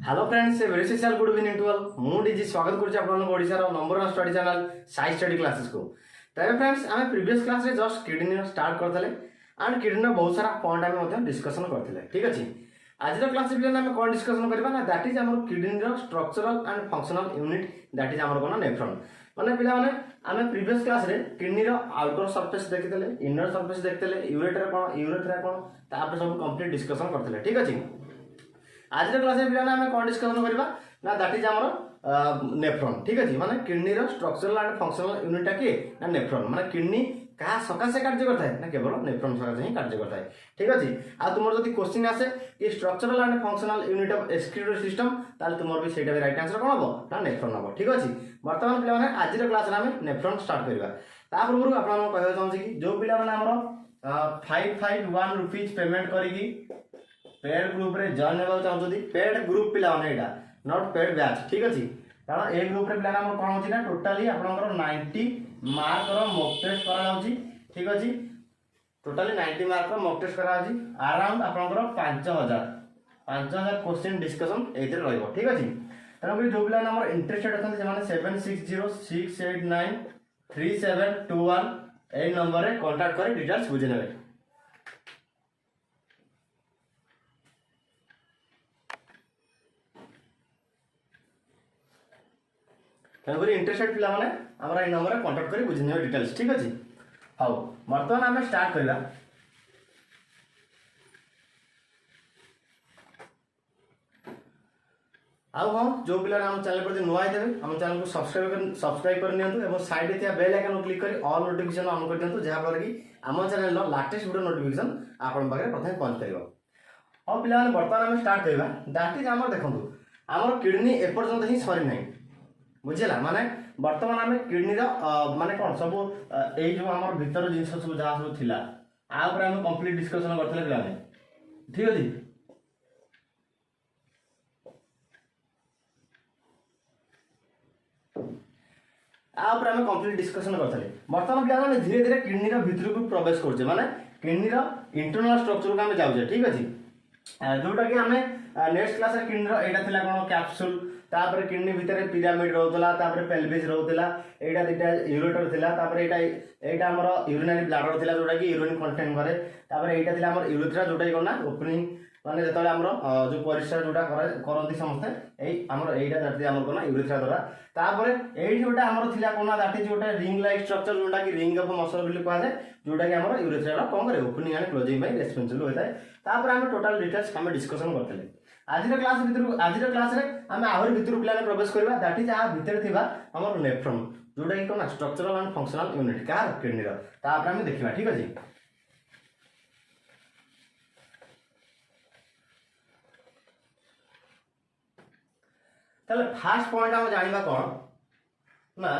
Hello friends a very special good evening to all मु डीजी स्वागत करूँ आपन ओडिसा रो number 1 study channel Sai study classes को। तबे फ्रेंड्स आमे प्रीवियस क्लास रे जस्ट किडनी स्टार्ट करथले एंड किडनी रो बहुत सारा पॉइंट आमे मते डिस्कशन करथले। ठीक अछि, आज रो क्लास रे आमे कोन डिस्कशन करबा ना दैट इज हमर किडनी रो structural and functional unit that is हमर कोन नेफ्रॉन। माने पिला माने आमे प्रीवियस क्लास रे किडनी रो आउटर सरफेस देखितले, इनर सरफेस देखितले, यूरेथ्रा कोन तापर सब कंप्लीट डिस्कशन करथले। ठीक अछि, आज क्लास में कौन डिस्कसन करबा ना दैट इज हमर नेफ्रॉन। ठीक अछि, माने किडनी रो स्ट्रक्चरल एंड फंक्शनल यूनिट टा के ना नेफ्रॉन माने किडनी का सकासे कार्य करता है ना केवल नेफ्रॉन सकासे ही कार्य करता है। ठीक अछि, आ तुमर जदी क्वेश्चन आसे कि structural and functional unit of excretory system ताल तुमर भी सेटा भी राइट आंसर कोन हबो ना नेफ्रॉन हबो। ठीक अछि, वर्तमान पिला माने आज क्लास रे हम नेफ्रॉन स्टार्ट करबा। ता पूर्व आपन हम कहबा चाहू कि जो पिला माने हमर 551 रुपीस पेमेंट करिकी पेड ग्रुप रे जॉइन हेबा चाहउछथि पेड ग्रुप पिला माने एटा नॉट पेड बैच। ठीक अछि, कारण ए ग्रुप रे पिला हमर कोन होछि ना टोटली आपनकर 90 मार्क रो मॉक टेस्ट करा जाउछि। ठीक अछि, टोटली 90 मार्क रो मॉक टेस्ट करा जाउछि अराउंड आपनकर 5000 क्वेश्चन डिस्कशन एते रहइबो। ठीक अछि, तनो जो पिला हमर इंटरेस्टेड अछन से माने 7606893721 ए नंबर रे कांटेक्ट करी डिटेल्स बुझि नेबे। तेणुक इंटरेस्टेड पिला माने हमरा ए नंबर रे कांटेक्ट करी बुझि नेबे डिटेल्स। ठीक अछि, हाउ वर्तमान आमे स्टार्ट करबा। आउ हम जो पिला हम चैनल पर नुआ आइते हम चैनल को सब्सक्राइब कर नियंतु एवं साइड रे थिया बेल आइकन क्लिक करी ऑल नोटिफिकेशन ऑन कर दियंतु जहा पर कि हम चैनल नो लेटेस्ट वीडियो नोटिफिकेशन आपन पाखे प्रथम पहुंच परिबो। अब पिला माने वर्तमान हम स्टार्ट करबा दैट इज हमर देखंतु हमर किडनी ए पर्यंत ही सरी नै बुझिला। माने वर्तमान आम किडनी माने कौन सब यही जो आम भीतर जिन सब जहाँ सब थिला आ ऊपर आम कंप्लीट डिस्कशन करते पिलाने। ठीक अच्छे, आम कंप्लीट डिस्कशन करते बर्तमान पिला धीरे धीरे किडनी भितर को प्रवेश करछे माने किडनी इंटरनल स्ट्रक्चर को आम जाऊे। ठीक अच्छे, जोटा कि आम नेक्स्ट क्लास किडनी एटा थिला कोन कैप्सूल तापर किडनी भितर पिरामिड रहउतला तापर पेल्विस रहउतला एटा दिटा यूरेटर थिला तापर एटा हमर यूरिनरी ब्लैडर थिला जोटा कि यूरिन कंटेन करे तापर एटा थिला हमर यूरेथ्रा जोटा कि कोना ओपनिंग माने जतले हमर जो परिश्रा जोटा करंती समस्त एई हमर एटा दैट हमर कोना यूरेथ्रा द्वारा तापर एई जोटा हमर थिला कोना दैट इज जोटा रिंग लाइक स्ट्रक्चर जोटा कि रिंग ऑफ मसल बिल कहा जाय जोटा कि हमर यूरेथ्रा रा कोन करे opening and closing by responsible होता है। तापर हम टोटल डिटेल्स हम डिस्कशन करथले। आज क्लास रे हम आहुर भितर पिला प्रवेश करबा दैट इज आ भितर थिबा हमर नेफ्रॉन जोटा कि कोना स्ट्रक्चरल एंड फंक्शनल यूनिट का किडनी रो तापर हम देखिबा। ठीक अछि, ताले फर्स्ट पॉइंट हम जानिबा कोन ना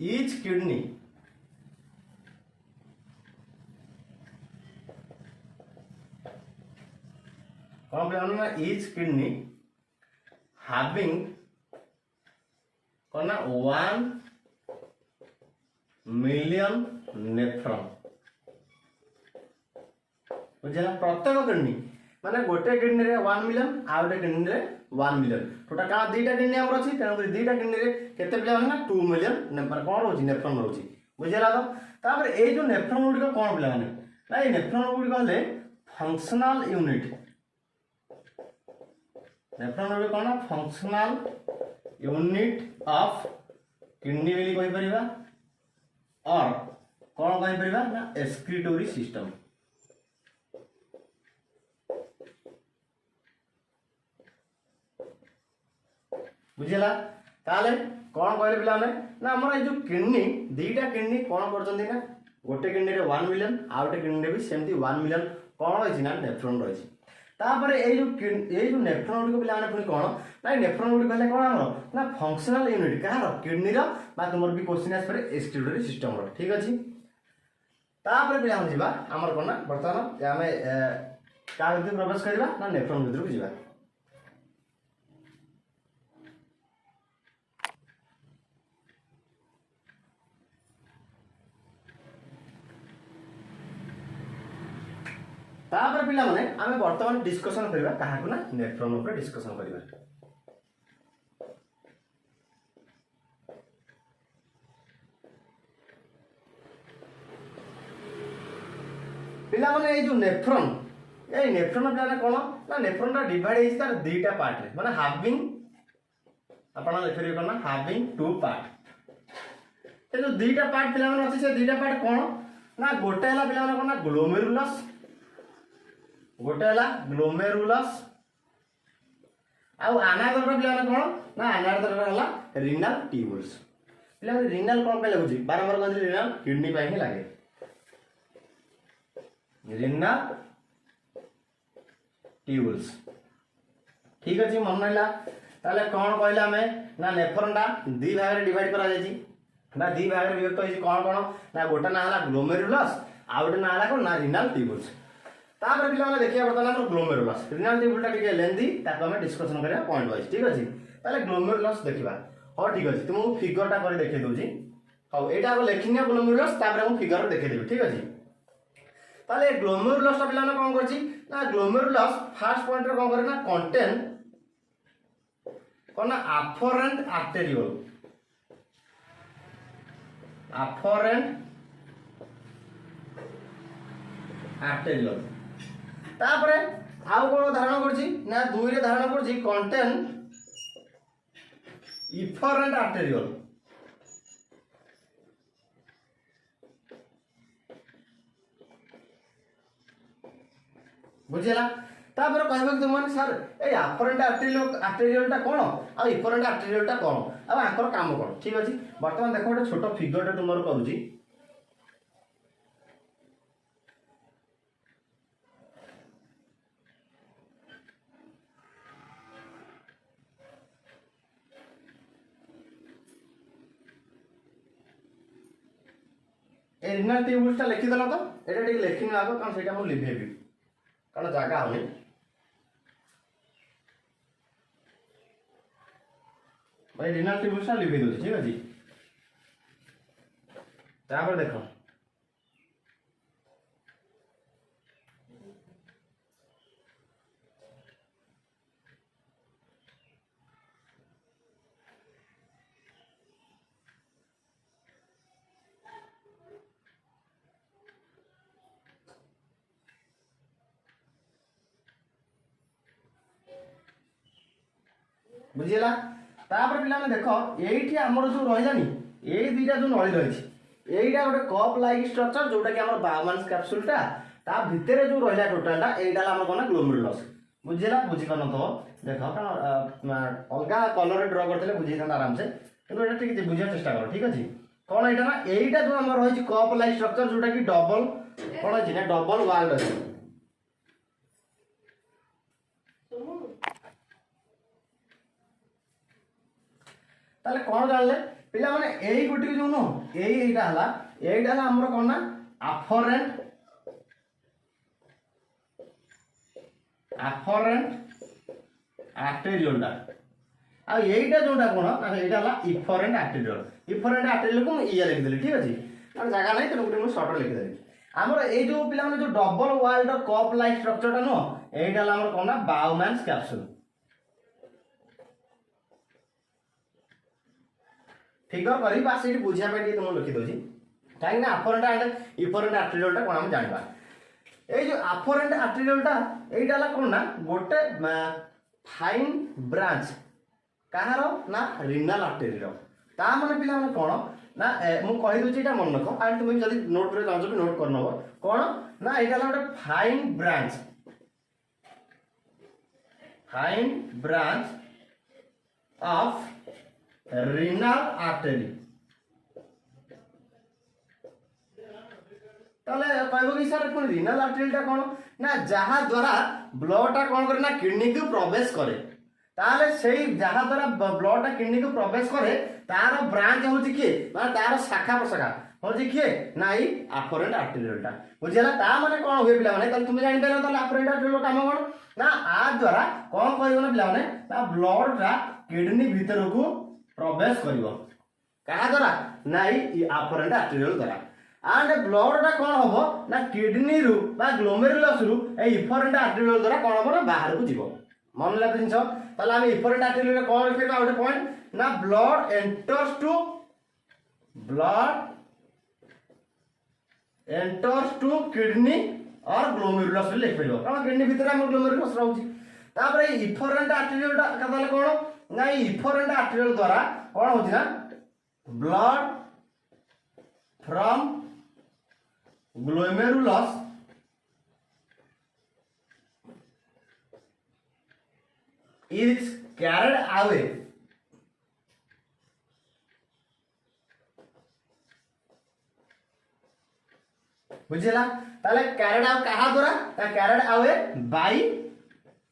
ईच किडनी कौन पे ईच किडनी हैविंग कौन ना 1 मिलियन नेफ्रॉन बुझला। प्रत्येक किडनी माने गोटे किडनी रे 1 मिलियन आ गोटे किडनी रे 1 मिलियन टोटल का दीटा किडनी हमर अछि तेन कर दीटा किडनी रे केते पिला ना 2 मिलियन नंबर कोन रोछि नेफ्रॉन रोछि बुझला। तो तापर ए जो नेफ्रॉन गुडी कोन पिला माने ना ए नेफ्रॉन गुडी कहले फंक्शनल यूनिट नेफ्रॉन रो कोन फंक्शनल यूनिट ऑफ किडनी बेली कहि परिबा और कोन कहि परिबा ना एक्सक्रीटोरी सिस्टम। बुझिला ताले कोन कहले पिला ने ना हमर जो किडनी दीटा किडनी कोन करचंदी ना गोटे किडनी रे 1 मिलियन आ गोटे किडनी रे भी सेमती 1 मिलियन कोन रहिछि ना नेफ्रॉन रहिछि। तापर ए जो नेफ्रॉन को पिला ने पुनी कोन ना नेफ्रॉन गुडी कहले कोन हमर ना फंक्शनल यूनिट का किडनी रो बा तुमर भी क्वेश्चन आस पर एक्सक्रीटोरी सिस्टम रो। ठीक अछि, तापर पिला हम जिबा हमर कोन ना वर्तमान हमें का भितर प्रवेश करबा ना नेफ्रॉन भितर को जिबा। तापर पिला माने आमे वर्तमान डिस्कशन करबा काहाकू ना नेफ्रॉन ऊपर डिस्कशन करबा। पिला माने ए जो नेफ्रॉन पिला कोन ना नेफ्रॉन रा डिवाइड है तार दुईटा पार्ट रे माने हैविंग आपण लिखिरे कोन ना हैविंग टू पार्ट। ए जो दुईटा पार्ट पिला माने अछि से दुईटा पार्ट कोन ना गोटे हला पिला माने कोन ना ग्लोमेरुलस गोटे हला ग्लोमेरुलस आउ अनादर पिला माने कोन ना अनादर हला रीनल ट्यूब्यूल्स। पिला माने रीनल कोन पे लागुची बारंबार कहली रीनल किडनी पे ही लागे रीनल ट्यूब्यूल्स। ठीक अछि मन नैला ताले कोन कहला हमें ना नेफ्रॉन दा दी भाग रे डिवाइड करा जायछि ना दी भाग रे विभक्त होइछि कोन कोन ना गोटा ना हला ग्लोमेरुलस आ गोटे ना हला कोन ना रीनल ट्यूब्यूल्स। तापर पिला माने देखिया बर्तमान हमर ग्लोमेरुलस रीनल ट्यूब्यूल टिके लेंदी ताको हमें डिस्कशन करिया पॉइंट वाइज। ठीक अछि ताले ग्लोमेरुलस देखिबा हो ठीक अछि तुमको फिगर टा करि देखै दोजी हो एटा को लेखिनिया ग्लोमेरुलस तापर हम फिगर देखै देबी। ठीक अछि ताले ग्लोमेरुलस टा पिला माने कोन करछि ना ग्लोमेरुलस फर्स्ट पॉइंट रे कोन करे ना कंटेन कोन ना अफरेंट आर्टेरियोल तापर आउ कोन धारण करछि ना दुई रे धारण करछि कंटेन इफरेंट आर्टेरियोल। बुझिला तापर कहबो कि तुम सर ए अफरेंट आर्टेरियोल टा कोन आ इफरेंट आर्टेरियोल टा कोन आ आकर काम कोन। ठीक अछि वर्तमान देखो ଗୋଟେ छोटो फिगर टा तुमर करूची ए रीनल ट्यूब्यूल्स टा लिखि देला तो एटा ठीक लिखिन आगो कारण सेटा मु लिखेबी कारण जागा होनी भाई रीनल ट्यूब्यूल्स टा लिखि दोछि। ठीक अछि तापर देखो बुझिला तापर पिला ने देखो एठी हमर जो रहिलानी ए दुईटा जो नळी रहिछि एइटा गोटे कप लाइक स्ट्रक्चर जोटा कि हमर बायोमास कैप्सूल टा ता भितरे जो रहिला टोटल टा एइटा हमर कोन ग्लोमेरुलस। बुझिला बुझि कन तो देखो कारण अलगा कलर रे ड्रा करथले बुझि था आराम से किंतु एटा ठीक बुझिया चेष्टा करो। ठीक अछि कोन एइटा ना एइटा जो हमर रहिछि कप लाइक स्ट्रक्चर जोटा कि डबल कोन अछि ना डबल वाल्ड अछि ताले कोन जानले पिला माने एई गुटी जो नो एइटा हला हमर कोन ना अफरेंट आर्टेरियोल टा आ एइटा जोटा कोन ना एइटा हला इफरेंट आर्टेरियोल को इया लिख देली। ठीक अछि कारण जागा नै त गुटी मु शॉर्ट लिख देली हमर ए जो पिला माने जो double walled cup like structure टा नो एइटा हला हमर कोन ना बायोमास कैप्सूल। फिगर करी बास एठी बुझिया पे तुम लिखि दोजी काहे ना अफरेंट एंड इफरेंट आर्टेरियोल टा कोन हम जानबा। ए जो अफरेंट आर्टेरियोल टा एइटा ला कोन ना गोटे फाइन ब्रांच काहारो ना रीनल आर्टेरियोल ता माने पिला माने कोन ना मु कहि दोची एटा मन रखो एंड तुम जदी नोट रे जानो भी नोट करनबो कोन ना एइटा ला गोटे fine branch of renal artery ताले कहबो कि सर कोन रीनल आर्टरी टा कोन ना जहा द्वारा ब्लड टा कोन करे ना किडनी को प्रवेश करे ताले सेही जहा द्वारा ब्लड टा किडनी को प्रवेश करे तार ब्रांच होची के माने तार शाखा प्रशाखा होची के नाई अफरेंट आर्टरियोल टा। बुझिला ता माने कोन होय पिला माने ताले तुम जानि पेलो ताले अफरेंट आर्टरियोल काम कोन ना आ द्वारा कोन करियो ना पिला माने ता ब्लड टा किडनी भीतर को प्रवेश करिवो कहा द्वारा नाई अफरेंट आर्टेरियोल द्वारा एंड ब्लडटा कौन हम ना किडनी रु बा ग्लोमेरुलस रु ए इफरेंट आर्टेरियल द्वारा कौन हम ना बाहर को जीव मन लगा जिनस ताले हम इफरेंट आर्टेरियल कौन लिख पाबा गोटे पॉइंट ना ब्लड एंटर्स टू किडनी और ग्लोमेरुलस लिख पाइबो कारण किडनी भीतर हम ग्लोमेरुलस रहउची तापर इफरेंट आर्टेरियल का कौन ना इफरेंट आर्टेरियल द्वारा कौन होची ना blood from glomerulus is carried away बुझेला ताले कैरेड आउ कहा द्वारा ता कैरेड अवे बाय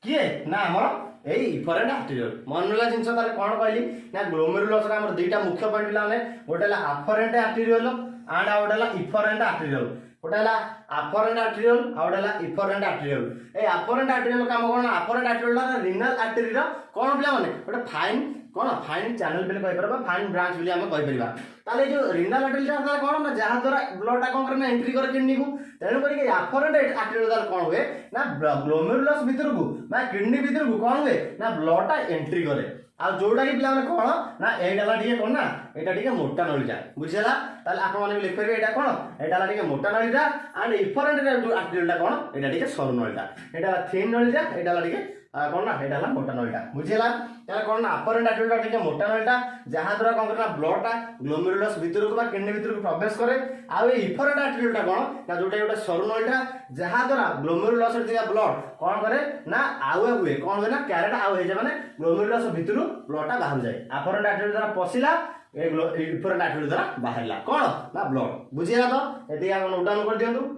किए ना हमर एई इफरेंट आर्टेरियल मनला जिंस ताले कोन कहली ना ग्लोमेरुलस रा हमर दुईटा मुख्य पॉइंट बिला ने गोटेला अफरेंट आर्टेरियल एंड आउडेला इफरेंट आर्टेरियल गोटेला अफरेंट आर्टेरियल आउडेला इफरेंट आर्टेरियल ए अफरेंट आर्टेरियल काम कोन अफरेंट आर्टेरियल रा रीनल आर्टेरी रा कोन बिला माने गोटे फाइन कौन फाइन चैनल बिल कहि परबा फाइन ब्रांच बिल हम कहि परबा ताले जो रीनल आर्टेरी रा कोन ना जहा द्वारा ब्लड टा कोन करना एंट्री करे किडनी को तेणु करी अफरेंट आर्टेरियल द्वारा कोन हुए ना ग्लोमेरुलस भीतर को ना किडनी भीतर को कोन हुए ना ब्लड टा एंट्री करे आ जोडा की पिला कोन ना एडाला ठीक कोन ना एटा ठीक मोटा नळीटा बुझिला ताले आपण माने लिख परबे एटा कोन एडाला ठीक मोटा नळीटा एंड इफरेंट आर्टेरियल टा कोन एटा ठीक सरू नळीटा एटा थिन नळीटा एडाला ठीक कौन ना एटा मोटा नळीटा बुझिला ताले कौन ना अफरेंट आर्टेरियल टा मोटा नळीटा जहा द्वारा कौन करना ब्लड टा ग्लोमेरुलस भीतर को बा किडनी भीतर को प्रवेश करे आ इफरेंट आर्टेरियल टा कौन ना जोटा गोटे सरू नळीटा जहा द्वारा ग्लोमेरुलस रे ब्लड कौन करे ना आवे हुए कौन हुए ना कैरेट आवे हे जे माने ग्लोमेरुलस भीतर ब्लड टा बाहर जाए अफरेंट आर्टेरियल द्वारा पसिला इफरेंट आर्टेरियल द्वारा बाहरला कौन ना ब्लड बुझिला तो एटी आप नोट डाउन कर दियंतु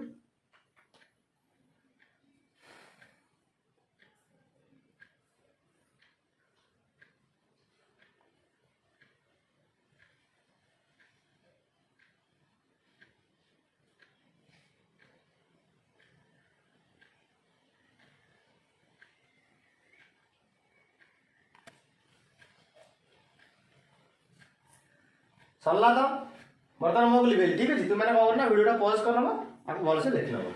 सरला तो बर्तमान मो लिखली ठीक अछि तुम मैंने कह ना वीडियोटा पॉज कर नबो आप भल से देख नबो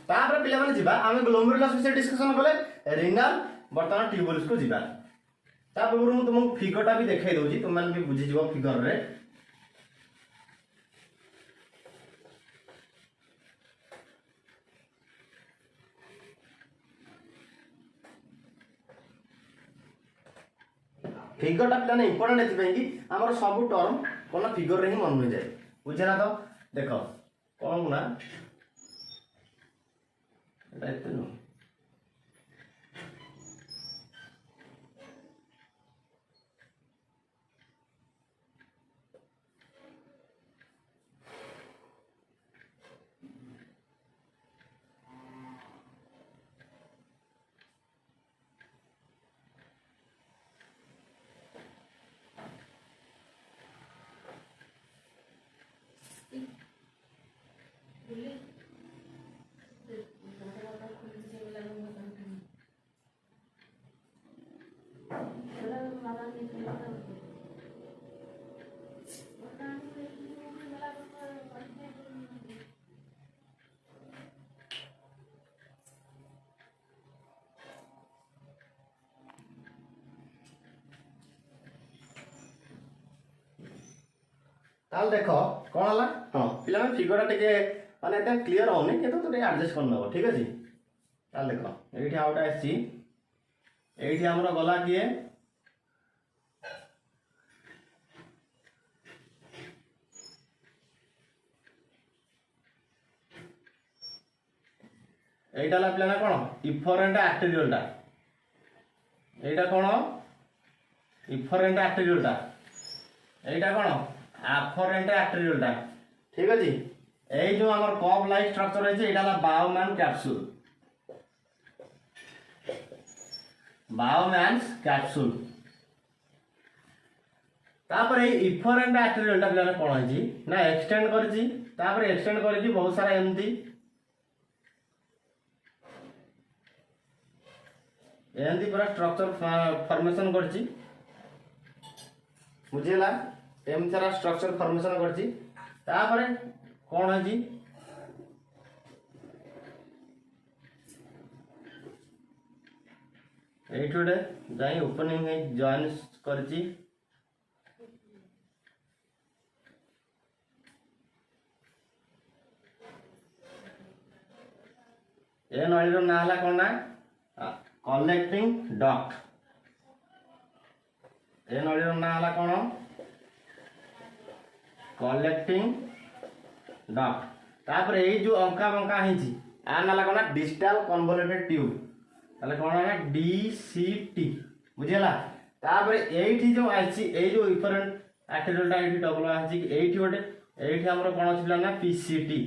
तापर पिला माने जिबा हम ग्लोमेरुलस विषय डिस्कशन कले रीनल बर्तमान ट्यूबुल्स को जिबा तापर मु तुमको फिगरटा भी देखाई दोजी तुम माने भी बुझी जिवो फिगर रे फिगरटा पिलाने इंपोर्टेंट एथि कि हमर सब टर्म कोन फिगर रे ही मन हो जाए बुझला तो देखो कोन ना एटा एते नो ताल देखो कौन हला हाँ पिला में फिगरटा टिके माने एटा क्लियर होनी किंतु तो एडजस्ट कर नबो ठीक अछि ताल देखो एठी आउट आसी एठी हमरा गला किए एटा ला पिला ना कोन इफरेंट आर्टेरियल टा एटा कोन इफरेंट आर्टेरियल टा एटा कोन अफरेंट आर्टेरियल टा ठीक अछि एई जो हमर कप लाइक स्ट्रक्चर है एटा ला बायोमैन कैप्सूल तापर ए इफरेंट आर्टेरियल टा पिला कोन है ना एक्सटेंड करछि तापर एक्सटेंड करछि बहुत सारा एमती एमती पूरा स्ट्रक्चर फॉर्मेशन करछि बुझिला एम सारा स्ट्रक्चर फॉर्मेशन करछि तापर कौन है ये गोटे जाई ओपनिंग जॉइन करची ए नळीर ना है कौन ना कलेक्टिंग डक्ट ए नळीर ना है कौन कलेक्टिंग डक्ट तापर ये जो अंका बंका है आ ना कौन डिजिटल कन्वोल्यूटेड ट्यूब ताले कौन है डीसीटी बुझीला तापर एठी जो आछि ए जो इफरेंट एक्टिविटीटा एठी डबल आछि एठी गोटे एठी हमर कोन अछि ना पीसीटी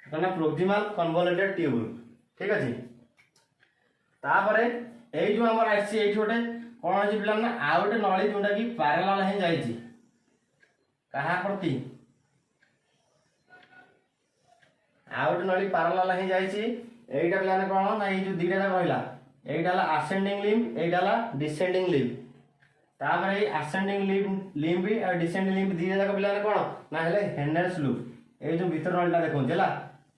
कना प्रोक्सिमल कन्वोल्यूटेड ट्यूब ठीक अछि तापर ए जो हमर आछि एठी गोटे कोन अछि पिला ना आ गोटे नळी जोटा कि पैरेलल हे जाइछि कहा प्रति आ गोटे नळी पैरेलल हे जाइछि एटा पिला ना कोन ना ए जो दिटा रहला एटा ला असेंडिंग लिम्ब एटा ला डिसेंडिंग लिम्ब तापर ए असेंडिंग लिम्ब भी और डिसेंडिंग लिम्ब दिए जाक पिला कोन ना हेले हेनेल्स लूप ए जो भीतर नळीटा देखो जेला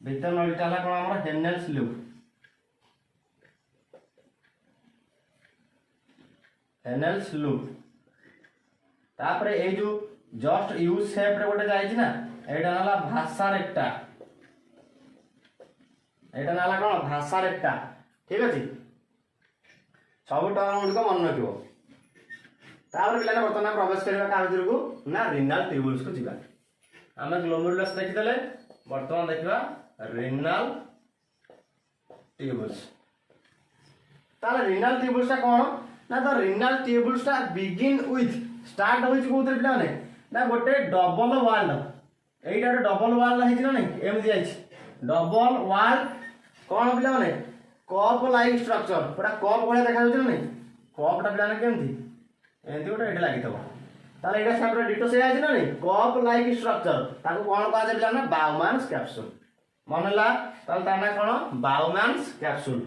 भीतर नळीटा ला कोन हमर हेनेल्स लूप तापर ए जो जस्ट यू शेप रे गोटे जाई छी ना एटा नाला भाषा रेक्टा एटा नाला कोन भाषा रेक्टा ठीक अछि सब टर्म गुड़िक मन रखियो तापर पिला बर्तमान प्रवेश करबा का भितर को ना रिनल ट्यूबुल्स को जिबा आमे ग्लोमेरुलस देखि देले बर्तमान देखिबा रिनल ट्यूबुल्स ताले रिनल ट्यूबुल्स ता कोन ना तो रिनल ट्यूबुल्स ता बिगिन विथ स्टार्ट होई कोथरे पिला ने ना गोटे डबल वाल्ड एटा डबल वाल्ड है ना नहीं एम दिया डबल वाल्ड कोन पिला ने कप लाइक स्ट्रक्चर पूरा कप भाया देखा जाउछ नहीं कपटा पिला केमती एमती गोटे एठी लागि थबो ताले एटा सेपरे डिटो से आछि ना नहीं कप लाइक स्ट्रक्चर ताको कोन कहा जे पिला ना बाउमान्स कैप्सूल मनला ताले ताना कोन बाउमान्स कैप्सूल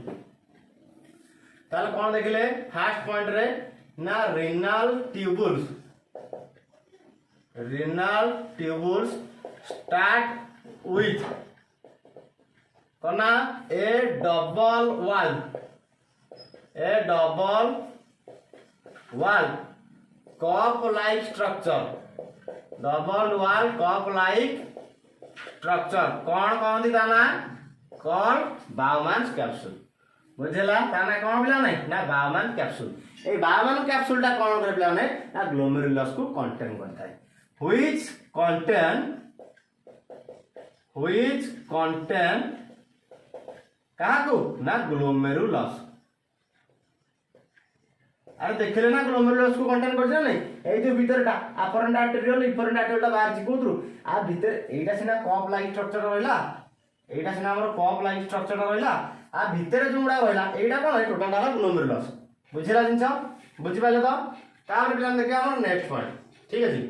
ताले कोन देखिले फर्स्ट पॉइंट रे ना रिनल ट्यूबुल्स स्टार्ट विथ कना ए डबल वाल कप लाइक स्ट्रक्चर डबल वाल कप लाइक स्ट्रक्चर कौन कहती ताना कॉल बाउमान्स कैप्सूल बुझेला ताना कौन पिला नहीं ना बाउमान्स कैप्सूल ए बाउमान्स कैप्सूल टा कौन करे पिला नहीं ना ग्लोमेरुलस को कंटेन करता है व्हिच कंटेन कहा को ना ग्लोमेरुलस अरे देखले ना ग्लोमेरुलस को कंटेन करछ नहीं ए जो भीतरटा अफरेंट आर्टेरियल इफरेंट आर्टेरियल बाहर जी कोथरु आ भीतर एटा सिना कप लाइक स्ट्रक्चर रहला एटा सिना हमर कप लाइक स्ट्रक्चर रहला आ भीतर जोडा रहला एटा कोन है टोटल डाला ग्लोमेरुलस बुझिला जिंस बुझि पाले तो तापर प्लान देखिया हमर नेक्स्ट पॉइंट ठीक है जी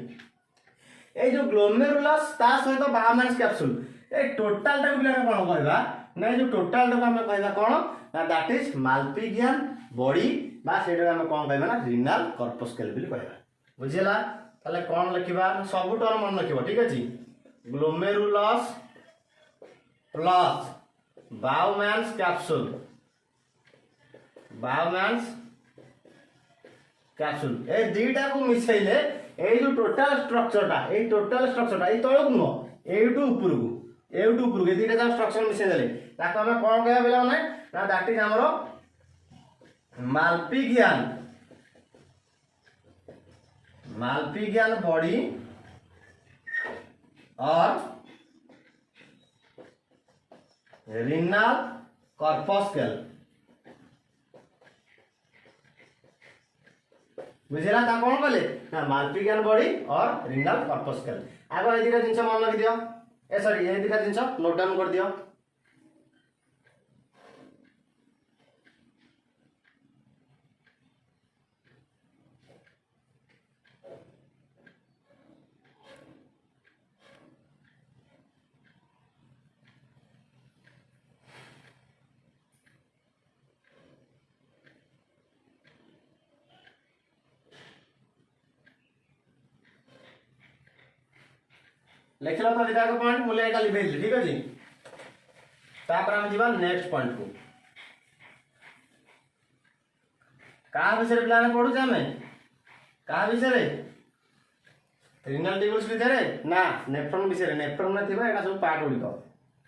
ए जो ग्लोमेरुलस ता सहित बाउमान्स कैप्सूल ए टोटल टा प्लान कोन कहबा ना जो टोटल टा हम कहबा कोन ना दैट इज माल्पिगियन बॉडी बा सेटा हम कोन कहबा ना रिनल कॉर्पस्कल बिल कहबा बुझिला ताले कोन लिखिबा सब टर्म मन लिखिबो ठीक अछि ग्लोमेरुलस प्लस बाउमान्स कैप्सूल ए दुईटा को मिसैले ए जो टोटल स्ट्रक्चरटा ए तळक नो एटू ऊपर को ए दुईटा जा स्ट्रक्चर मिसै देले ताको हम कोन कहबा बेला नै ना दैट इज हमरो माल्पिगियन बॉडी और रिनल कॉर्पस्कल बुझेला ता कोन कहले ना माल्पिगियन बॉडी और रिनल कॉर्पस्कल आगो ए दिका जिंस मन लगी दियो ए सॉरी ए दिका जिंस नोट डाउन कर दियो लिखल तो दिटा पॉइंट मुझे यहाँ लिखी ठीक अच्छे तापर आम जा नेक्स्ट पॉइंट को क्या विषय पे पढ़ुचे आम क्या विषय रिनल टिब्यूल्स विषय ना नेफ्रॉन विषय नेफ्रॉन में थी सब पार्ट गुड़िक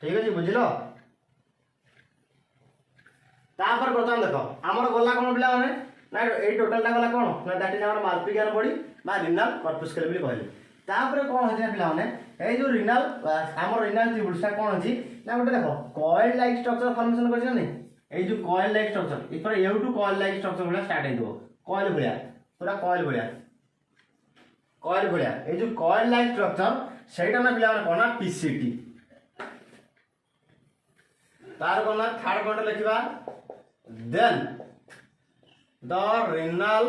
ठीक अच्छे बुझल तापर बर्तमान देख आमर गला कौन पिला ना ये टोटालटा गला कौन ना दैट इज आवर माल्पिगियन बॉडी बा रिनल कर्पस्कुलर भी कहले तापर कौन होता पिला ये जो रिनल आमर रिनल टिब्यूल्सटा कौन अच्छी ना गोटे देख कॉइल लाइक स्ट्रक्चर फॉर्मेशन कर नहीं ये जो कॉइल लाइक स्ट्रक्चर इपर एटू कॉइल लाइक स्ट्रक्चर भाया स्टार्ट हो कॉइल भाया पूरा कॉइल भाया ये जो कॉइल लाइक स्ट्रक्चर सेटा ना पिला कौन ना पीसीटी तार कौन ना थर्ड पॉइंट लिखा then the renal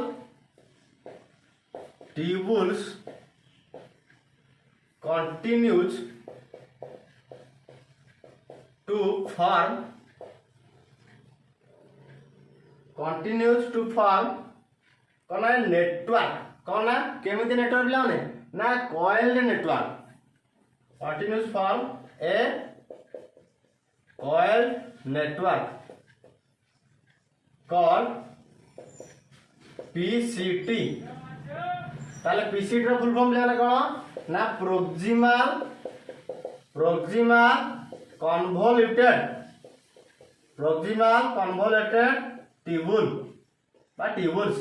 tubules continues to form कौन है नेटवर्क कौन है केमिति नेटवर्क पिलाने ना coiled network continues form a coiled network called PCT ताले PCT रो फुल फॉर्म लेना कौन ना प्रोक्सिमल कन्वोल्यूटेड ट्यूबुल बा ट्यूबुल्स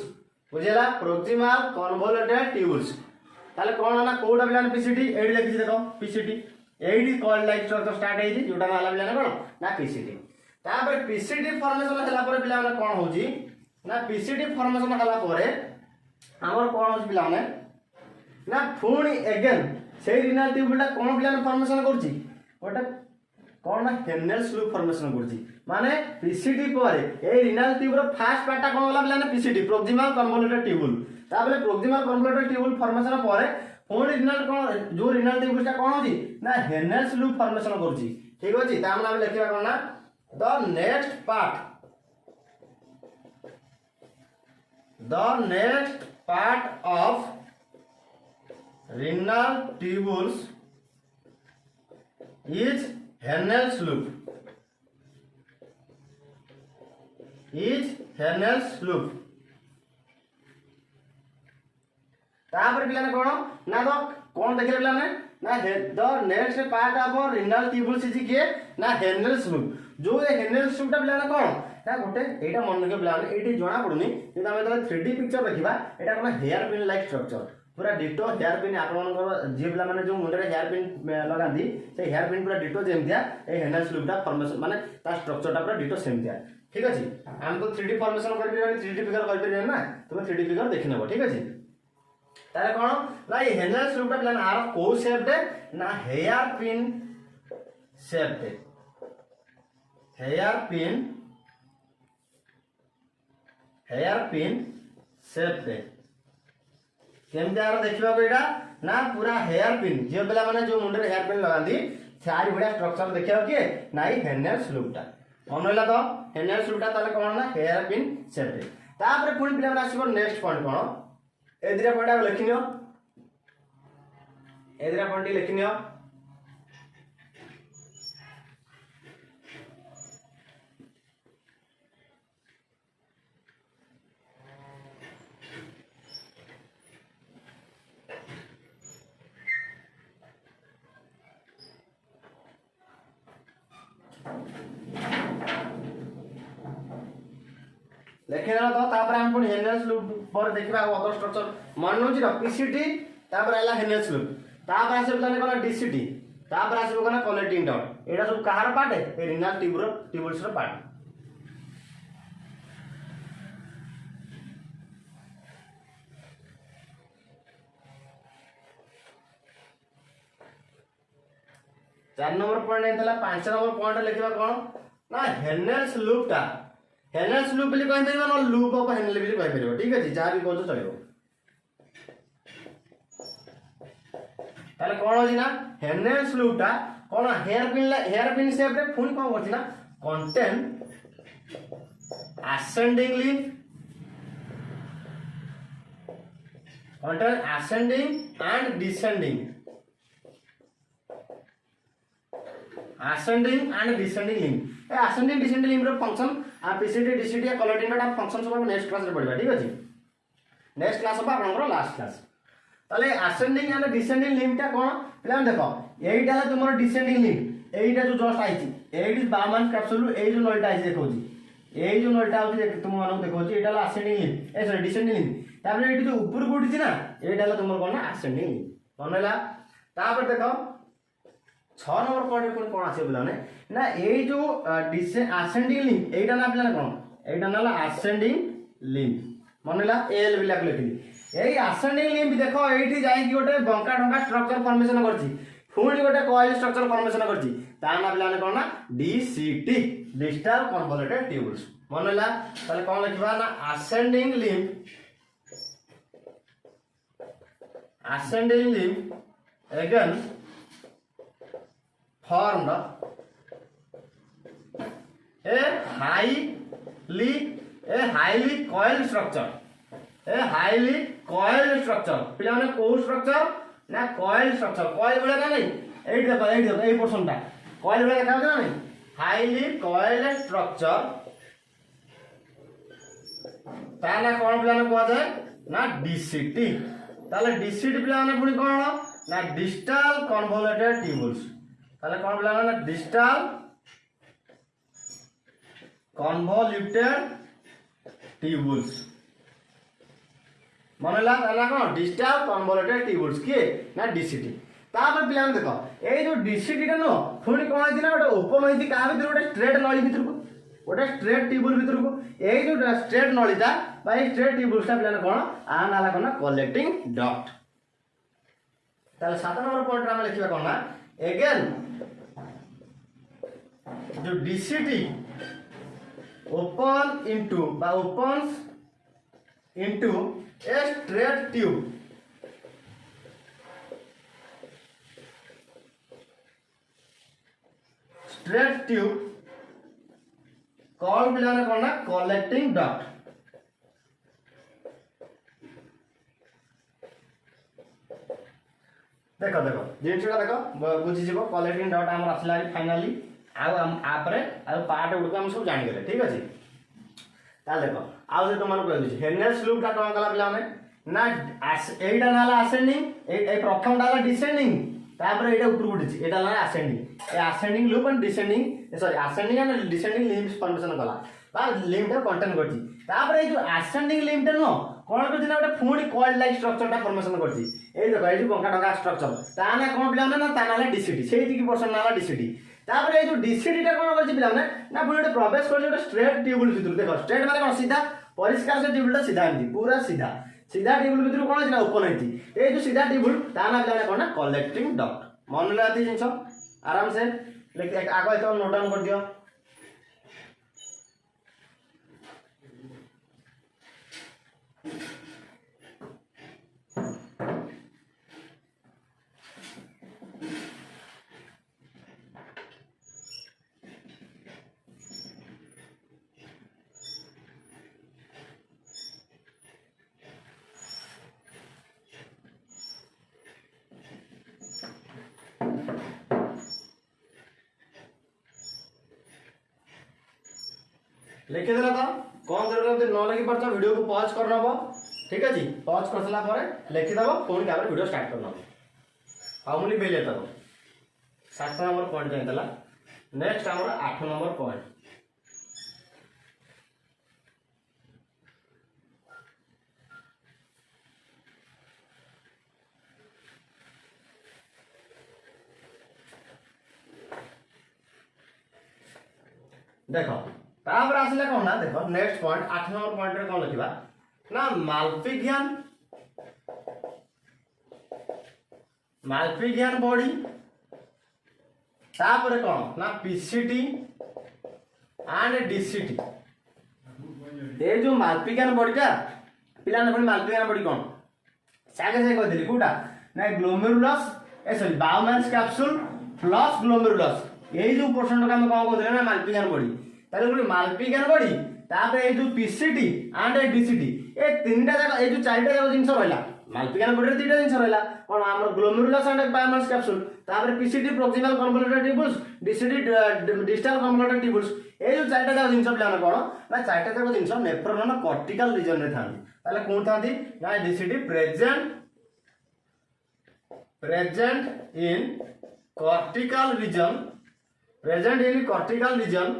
बुझेला प्रोक्सिमल कन्वोल्यूटेड ट्यूबुल्स ताले कौन ना कोडा बिलान PCT एडी लिखि देखो PCT एडी कॉल लाइक स्ट्रक्चर स्टार्ट हेजी जोटा वाला बिलान कौन ना PCT तापर पीसीटी फॉर्मेशन हला पर पिला माने कोन होजी ना पीसीटी फॉर्मेशन हला पर हमर कोन होजी पिला माने ना फुणी अगेन से रिनल ट्यूबुलटा कोन पिला फॉर्मेशन करछि ओटा कोन ना हेनेल्स लूप फॉर्मेशन करछि माने पीसीटी पर ए रिनल ट्यूब रो फर्स्ट पार्टटा कोन वाला पिला पीसीटी प्रोक्सिमल कन्वोल्यूटेड ट्यूबुल तापर प्रोक्सिमल कन्वोल्यूटेड ट्यूबुल फॉर्मेशन पर फुणी रिनल कोन जो रिनल ट्यूबुलटा कोन होजी ना हेनेल्स लूप फॉर्मेशन करछि ठीक अछि ता हम लिखिबा कोन ना the next part of renal tubules is Henel's loop तापर पिलाने कोन ना तो कोन देखले पिलाने ना the next part of renal tubules is के ना Henel's loop जो ये हेनेल्स लूपटा पिलाने कोन ना गोटे एटा मन के पिलाने एटी जणा पडुनी किंतु हम जब 3D पिक्चर देखिबा एटा कोन हेयर पिन लाइक स्ट्रक्चर पूरा डिटो हेयर पिन आपन जे पिला माने जो मुंडरे हेयर पिन लगांदी से हेयर पिन पूरा डिटो जेमतिया ए हेनेल्स लूपटा फॉर्मेशन माने ता स्ट्रक्चरटा पूरा डिटो सेमतिया ठीक अछि हम तो 3D फॉर्मेशन कर पिरानी 3D फिगर कर पिरानी ना तुम 3D फिगर देखि नेबो ठीक अछि ताले कोन ना ये हेनेल्स लूपटा पिलाने आर को शेप दे ना हेयर पिन शेप दे हेयर पिन शेप पे केमते आर देखिबा को एटा ना पूरा हेयर पिन जे बेला माने जो मुंडे हेयर पिन लगांदी सारी बढ़िया स्ट्रक्चर देखियो के नाइ हेनेल्स लूपटा मन होला तो हेनेल्स लूपटा ताले कोन ना हेयर पिन शेप पे तापर पुनी पिला आसीबो नेक्स्ट पॉइंट कोन ए दिरा पॉइंट लिखिनियो ए दिरा पॉइंट लिखिनियो लेखिना तो तापर हम पुनी हेनेल्स लूप पर देखिबा अदर स्ट्रक्चर मन होची र पीसीटी तापर आला हेनेल्स लूप तापर आसे बताने कोन डीसीटी तापर आसे कोन कनेक्टिंग डॉट एटा सब कहार पार्ट है ए रिनल ट्यूबुल्स रो पार्ट 4 नंबर पॉइंट एतला 5 नंबर पॉइंट लिखिबा कोन ना हेनेल्स लूपटा हेनेल्स लूप बोली कहि परिबा न लूप ऑफ हेनेल बोली कहि परिबो ठीक अछि जा भी कहतो चलिबो ताले कोन होजी ना हेनेल्स लूपटा कोन हेयर पिन शेप रे फुनी कोन होची ना contain ascending and descending ascending and descending limb ए ascending descending limb रो फंक्शन आ PCT DCT कोलेक्टिंग डॉट फंक्शन सब नेक्स्ट क्लास रे पढिबा ठीक अछि नेक्स्ट क्लास अब आपनकर लास्ट क्लास ताले ascending and descending limb ता कोन पिला देखो एइटा तुमरो descending limb एइटा जो जस्ट आइछि एइट इज बाउमैन कैप्सूल ए जो नलटा आइछि देखौछि ए जो नलटा होछि देख तुम मानो देखौछि एटा ला ascending limb ए सॉरी descending limb तापर एइटी जो ऊपर को उठिछि ना एइटा ला तुमरो कोन ascending limb मनला तापर देखो 6 नंबर पॉइंट कोन कोन आछे बुलाने ना ए जो ascending limb एइटा ना पिला कोन एइटा नाला ascending limb मनला एल बिला लिखली एई ascending limb देखो एइठी जाई कि गोटे बंका ढंका स्ट्रक्चर फॉर्मेशन करछि फुणी गोटे कॉइल स्ट्रक्चर फॉर्मेशन करछि ता ना पिला ने कोन ना DCT डिस्टल कन्वोल्यूटेड ट्यूब्स मनला ताले कोन लिखबा ना ascending limb again formed a highly coiled structure पिलाने को स्ट्रक्चर ना कॉइल स्ट्रक्चर कॉइल बोले ना नहीं एट देखो ए पोर्शन टा कॉइल बोले देखा ना नहीं हाईली कॉइल्ड स्ट्रक्चर ताला कोन पिलाने को जाए ना DCT ताले DCT पिलाने पुनी कोन ना डिस्टल कन्वोल्यूटेड ट्यूब्स ताले कोन पिलाने ना डिस्टल कन्वोल्यूटेड ट्यूब्स मनला ताला कोन डिस्टल कन्वोल्यूटेड ट्यूब्स के ना DCT तापर पिलाने देखो ए जो DCT टा नो पुनी कोन आइछि ना गोटे ओपन होइछि का भीतर गोटे स्ट्रेट नळी भीतर को गोटे स्ट्रेट ट्यूबल भीतर को ए जो स्ट्रेट नळीटा बाय स्ट्रेट ट्यूब्स टा पिलाने कोन आ नाला कोन कलेक्टिंग डक्ट ताले 7 नंबर पॉइंट रा लिखिबा कोन ना अगेन जो DCT open into by opens into a straight tube called बिलाने कोन ना collecting duct देखो देखो जिनछटा देखो बुझी जीवो कलेक्टिंग डॉट हमर असला फाइनली आपरे पार्ट उड़ हम सब जान गेले ठीक अछि ताल देखो आउ जे तुमन कह दिछि हेनेस लूप का कोन कला पिला ना एटा नाला असेंडिंग ए प्रथम डाला डिसेंडिंग तापर एटा ऊपर उठिछि एटा नाला ascending A ascending loop and descending sorry ascending and descending limbs formation कला बा लिम्ब टा कंटेन करछि तापर ए जो असेंडिंग लिम्ब टा नो कोन करछि ना ओटा फुणी कॉइल लाइक स्ट्रक्चर टा फॉर्मेशन करछि ए देखो ए जो बंका ढंका स्ट्रक्चर ता ना कोन पिला ना ता नाला DCT सेही की पर्सन नाला DCT तापर ए जो DCT टा कोन करछि पिला ना पुणी ओटा प्रवेश करछि ओटा स्ट्रेट ट्यूबल भीतर देखो स्ट्रेट माने कोन सीधा परिष्कार से ट्यूबल टा सीधा आंदी पूरा सीधा सीधा ट्यूबल भीतर कोन अछि ना ओपन आंदी ए जो सीधा ट्यूबल ता ना पिला कोन ना कलेक्टिंग डक्ट मन लाती जिंस आराम से लेके आगो तो नोट डाउन कर दियो लिखे देला तो कौन जरूरत न लगी परछ वीडियो को पॉज कर नबो ठीक है जी पॉज कर सला परे लिखि दबो कोन काबर वीडियो स्टार्ट कर नबो फार्मूली बेले तो 7 नंबर पॉइंट जाय देला नेक्स्ट हमर 8 नंबर पॉइंट देखो तापर आसले कोन ना देखो नेक्स्ट पॉइंट 8 नंबर पॉइंट रे कोन लिखिबा ना माल्पिगियन बॉडी तापर कोन ना PCT एंड DCT ए जो माल्पिगियन बॉडी का पिला ने माल्पिगियन बॉडी कोन सागे से कह दिली कोटा ना ग्लोमेरुलस ए सॉरी बाउमैन्स कैप्सूल प्लस ग्लोमेरुलस ए जो पोर्शन का हम कोन कहले ना माल्पिगियन बॉडी ताले कोन माल्पिगियन बॉडी तापर ए जो PCT एंड DCT ए तीनटा जगह ए जो चारटा जगह जिंस रहला मालपिका बॉडी रे दुटा जिंस रहला कोन हमर ग्लोमेरुलस एंड बायोमास कैप्सूल तापर PCT proximal convoluted tubules DCT distal convoluted tubules ए जो चारटा जाक जिंस पिलाने कोन ना चारटा जाक जिंस नेफ्रॉन न कॉर्टिकल रीजन रे थांती ताले कोन थांती ना DCT present in cortical region present in cortical region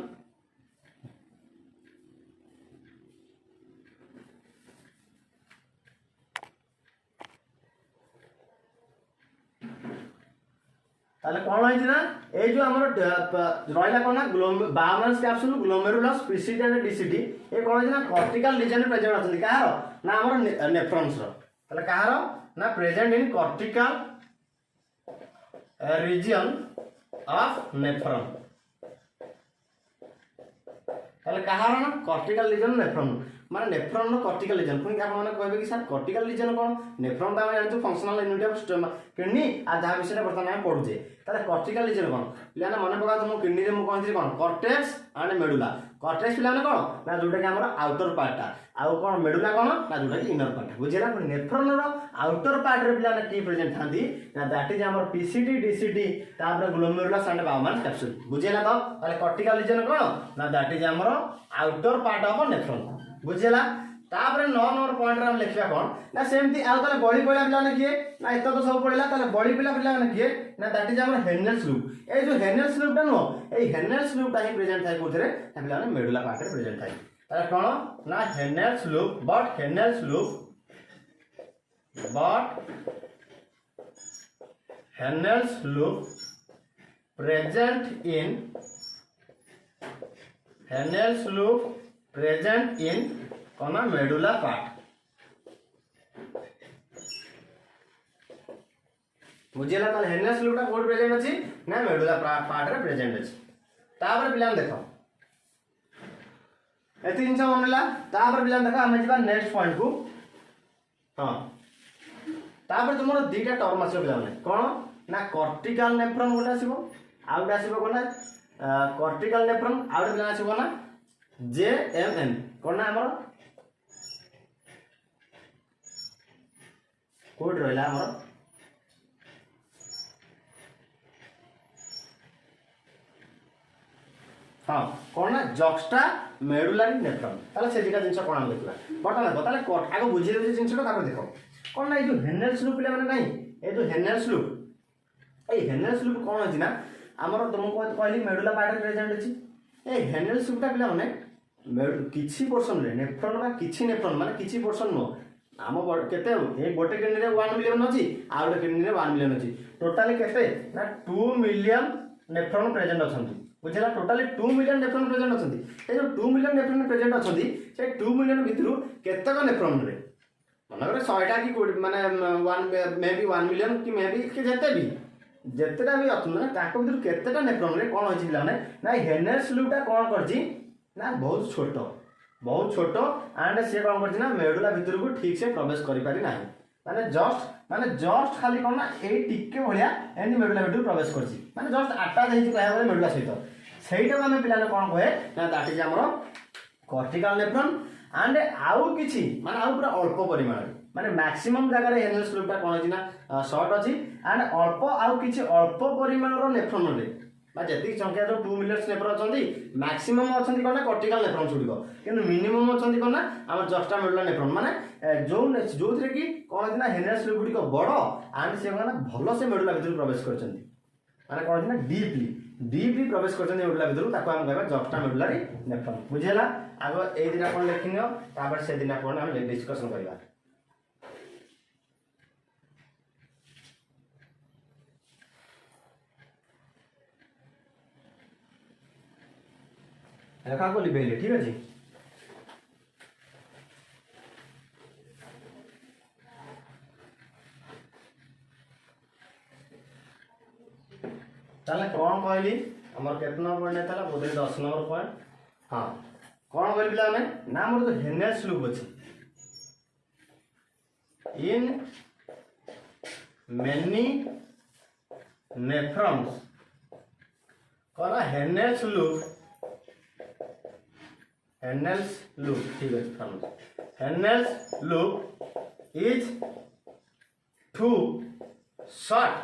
ताले कोन होई ना ए जो हमर रहला कोन ना Bowman's capsule glomerulus PCT and DCT ए कोन होई ना cortical region रे प्रेजेंट अछंती काहारो ना हमर नेफ्रॉन्स रो ताले काहारो ना present in cortical region of nephron ताले कहार ना cortical region nephron माने नेफ्रॉन नो cortical region पुनी आप माने कहबे कि सर cortical region कोन नेफ्रॉन ता जानि तो फंक्शनल यूनिट ऑफ किडनी आ जहा विषय वर्तमान हम पढुजे ताले cortical region कोन पिलाने मने पका तुम किडनी रे मु कहथि कोन cortex एंड मेडुला cortex पिलाने कोन ना जोटा कि हमर आउटर पार्ट ता आउ कोन मेडुला कोन ना जोटा कि इनर पार्ट बुझिला पुनी नेफ्रॉन रो आउटर पार्ट रे पिलाने की प्रेजेंट थांदी ना दैट इज हमर पीसीडी डीसीडी तापर ग्लोमेरुलस एंड बायोमास कैप्सूल बुझिला तो ताले cortical region कोन ना दैट इज हमर आउटर पार्ट ऑफ नेफ्रॉन बुझिला तापर 9 नंबर पॉइंट रे हम लिखिया कोन ना सेमती आ ताले बॉडी पडला पिलाने किए ना एतो तो सब पडला ताले बॉडी पिलाने किए ना दैट इज हमर हेनेल्स लूप ए जो हेनेल्स लूप ता नो ए हेनेल्स लूप ता ही प्रेजेंट थाई कोथरे ता पिलाने मेडुला पार्ट रे प्रेजेंट थाई ताले कोन ना हेनेल्स लूप present in कोना मेडुला पार्ट बुझिला ताले हेनेल्स लूप ता कोड प्रेजेंट अछि ना मेडुला पार्ट रे प्रेजेंट अछि तापर पिलान देखो एति जिंस मनला तापर पिलान देखो हम जिबा नेक्स्ट पॉइंट को हां तापर तुमरो दुईटा टर्म आछो पिलान कोन ना कॉर्टिकल नेफ्रॉन गोटा आसीबो आउट आसीबो कोना कॉर्टिकल नेफ्रॉन आउट पिलान आसीबो ना जेएमएन कोन ना हमर कोड रहला हमर हां कोन ना जॉक्स्टा मेडुलारी नेफ्रॉन ताले से दिका जिंस कोन लिखला बटन देखो ताले कोट आगो बुझि दे जिंसटा ताको देखो कोन ना ए जो हेनेल्स लूप पिला माने नाही ए जो हेनेल्स लूप कोन अछि ना हमर तुमको कहली मेडुला पार्ट प्रेजेंट अछि ए हेनेल्स लूप ता पिला माने किछि पोर्शन रे नेफ्रॉन बा किछि नेफ्रॉन माने किछि पोर्शन नो आम केते ए गोटे किडनी रे 1 मिलियन अछि आ गोटे किडनी रे 1 मिलियन अछि टोटली केते ना 2 मिलियन नेफ्रॉन प्रेजेंट अछंती बुझला टोटली 2 मिलियन नेफ्रॉन प्रेजेंट अछंती ए जो 2 मिलियन नेफ्रॉन प्रेजेंट अछंती से 2 मिलियन भितरु केतेक नेफ्रॉन रे माने 100 टा कि माने 1 मे बी 1 मिलियन कि मे बी के जेते भी अछन ना ताको भितरु केतेटा नेफ्रॉन रे कोन होछि बिला ना हेनेल्स लूप ता कोन करछि ना बहुत छोट एंड से कौन करछि ना मेडुला भीतर को ठीक से प्रवेश करि पारि नाही माने जस्ट खाली कोन ना ए टिके भलिया एंड मेडुला भीतर प्रवेश करछि माने जस्ट अटैच हेछि कहया बोले मेडुला सहित सेहिटा माने पिलाने कोन कहे ना दैट इज हमर कॉर्टिकल नेफ्रॉन एंड आउ किछि माने आउ पूरा अल्प परिमाण माने मैक्सिमम जगह रे हेनेल्स लूप ता कोन अछि ना शॉर्ट अछि एंड अल्प आउ किछि अल्प परिमाण रो नेफ्रॉन रे जति संख्या जो 2 मिलियन नेफ्रॉन अछंती मैक्सिमम अछंती कोन कॉर्टिकल नेफ्रॉन छुडिको किंतु मिनिमम अछंती कोन हम जस्टा मेडुला नेफ्रॉन माने जो थे कि कोन ना हेनेल्स लूप गुडी को बडो एंड से कोन भलो से मेडुला भीतर प्रवेश करछंती माने कोन ना डीपली प्रवेश करछंती मेडुला भीतर ताको हम कहबा जस्टा मेडुलारी नेफ्रॉन बुझिला आगो ए दिना कोन लेखिनो तापर से दिना कोन हम डिस्कशन करबा लेखा को लिबेले ठीक अछि ताले कोन कहली हमर केतना पॉइंट थाला बोधे 10 नंबर पॉइंट हां कोन कहली बिला ने ना मोर तो हेनेल्स लूप अछि इन मेनी नेफ्रॉन्स कोन हेनेल्स लूप ठीक है Henle's loop is too short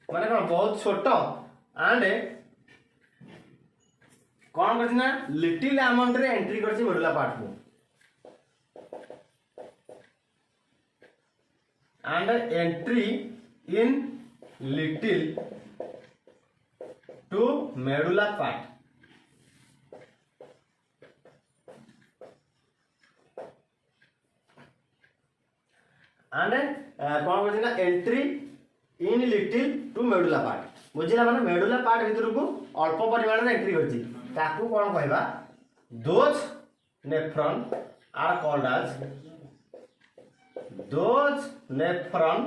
माने कौन बहुत छोट एंड कौन करछि ना लिटिल अमाउंट रे एंट्री करछि मेडुला पार्ट को and entry in little to medulla part and कौन करछि ना entry in little to medulla part बुझिला माने मेडुला पार्ट भितर को अल्प परिमाण रे एंट्री करछि ताकू कौन कहबा those nephron are called as those nephron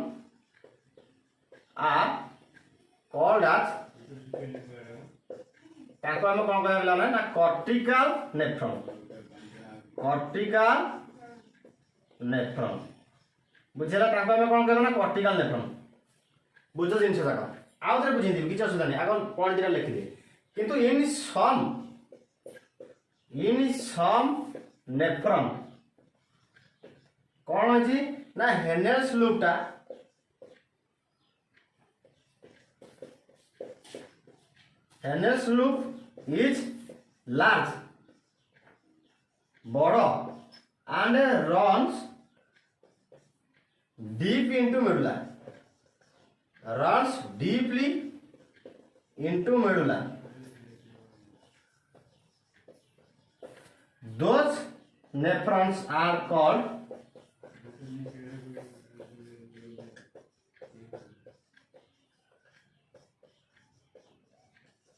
are called as ताको हम कौन कहला ना cortical nephron बुझेला ताको हम कौन कहला ना cortical nephron बुझो जिंस जाका आउ थरे बुझि दिबि किछ असुविधा नै आगन पॉइंट दिरा लिखि दे किंतु in some nephron कौन अछि ना हेनेल्स लूपटा हेनेल्स लूप इज लार्ज बड़ and runs deep into medulla runs deeply into medulla those nephrons are called